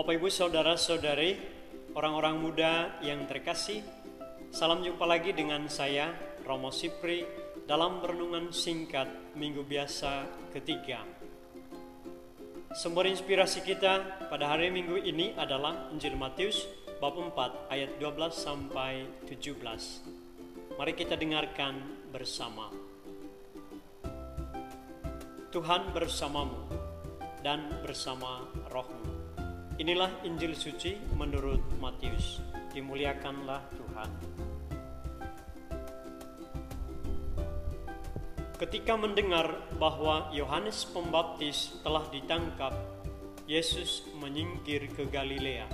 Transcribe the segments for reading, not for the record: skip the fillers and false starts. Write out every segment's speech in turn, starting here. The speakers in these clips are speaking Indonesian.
Bapak Ibu Saudara-saudari, orang-orang muda yang terkasih, salam jumpa lagi dengan saya, Romo Sipri, dalam renungan singkat Minggu Biasa ketiga. Sumber inspirasi kita pada hari Minggu ini adalah Injil Matius bab 4 ayat 12 sampai 17. Mari kita dengarkan bersama. Tuhan bersamamu dan bersama rohmu. Inilah Injil suci menurut Matius. Dimuliakanlah Tuhan. Ketika mendengar bahwa Yohanes Pembaptis telah ditangkap, Yesus menyingkir ke Galilea.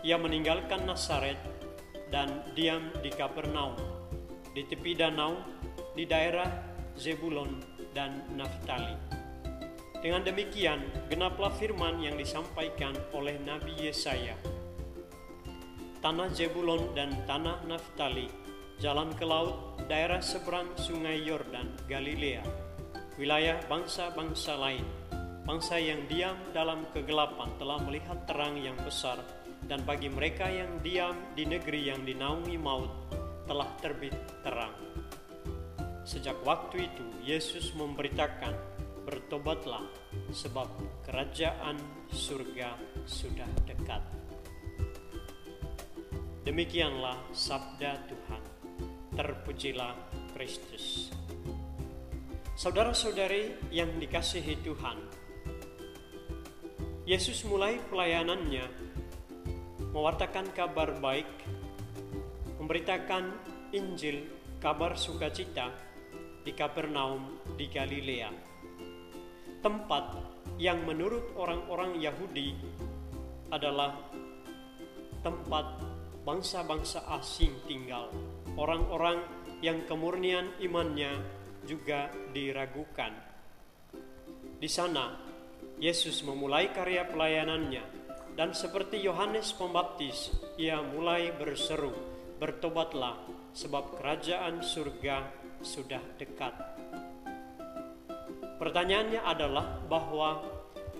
Ia meninggalkan Nazaret dan diam di Kapernaum, di tepi danau, di daerah Zebulon dan Naftali. Dengan demikian, genaplah firman yang disampaikan oleh Nabi Yesaya. Tanah Zebulon dan tanah Naftali, jalan ke laut, daerah seberang sungai Yordan, Galilea, wilayah bangsa-bangsa lain, bangsa yang diam dalam kegelapan telah melihat terang yang besar, dan bagi mereka yang diam di negeri yang dinaungi maut telah terbit terang. Sejak waktu itu, Yesus memberitakan, bertobatlah, sebab kerajaan surga sudah dekat. Demikianlah sabda Tuhan. Terpujilah Kristus. Saudara-saudari yang dikasihi Tuhan, Yesus mulai pelayanannya mewartakan kabar baik, memberitakan Injil, kabar sukacita di Kapernaum di Galilea, tempat yang menurut orang-orang Yahudi adalah tempat bangsa-bangsa asing tinggal, orang-orang yang kemurnian imannya juga diragukan. Di sana, Yesus memulai karya pelayanannya, dan seperti Yohanes Pembaptis, ia mulai berseru, bertobatlah, sebab kerajaan surga sudah dekat. Pertanyaannya adalah bahwa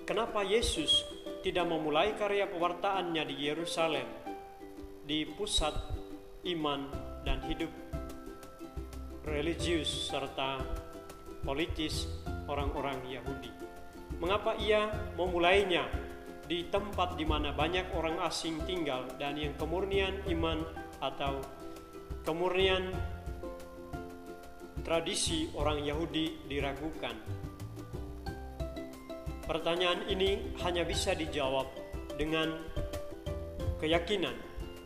kenapa Yesus tidak memulai karya pewartaannya di Yerusalem, di pusat iman dan hidup religius serta politis orang-orang Yahudi. Mengapa ia memulainya di tempat di mana banyak orang asing tinggal dan yang kemurnian iman atau kemurnian tradisi orang Yahudi diragukan? Pertanyaan ini hanya bisa dijawab dengan keyakinan,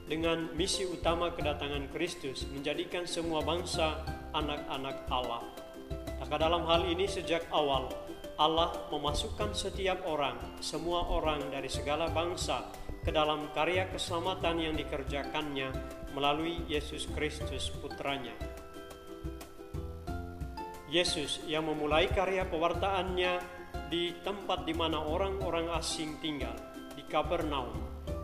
dengan misi utama kedatangan Kristus, menjadikan semua bangsa anak-anak Allah. Maka dalam hal ini sejak awal, Allah memasukkan setiap orang, semua orang dari segala bangsa ke dalam karya keselamatan yang dikerjakannya melalui Yesus Kristus Putranya. Yesus yang memulai karya pewartaannya di tempat di mana orang-orang asing tinggal, di Kapernaum,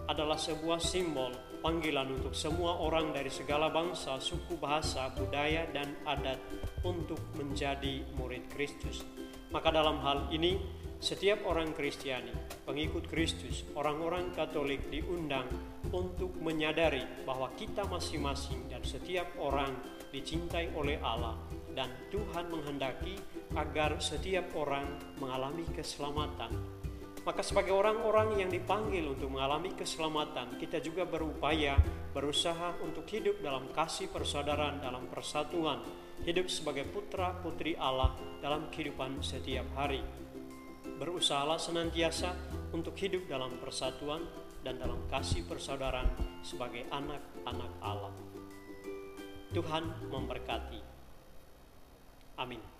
adalah sebuah simbol panggilan untuk semua orang dari segala bangsa, suku, bahasa, budaya, dan adat untuk menjadi murid Kristus. Maka dalam hal ini, setiap orang Kristiani, pengikut Kristus, orang-orang Katolik diundang untuk menyadari bahwa kita masing-masing dan setiap orang dicintai oleh Allah, dan Tuhan menghendaki agar setiap orang mengalami keselamatan. Maka sebagai orang-orang yang dipanggil untuk mengalami keselamatan, kita juga berusaha untuk hidup dalam kasih persaudaraan, dalam persatuan, hidup sebagai putra-putri Allah dalam kehidupan setiap hari. Berusahalah senantiasa untuk hidup dalam persatuan dan dalam kasih persaudaraan sebagai anak-anak Allah. Tuhan memberkati. Amin.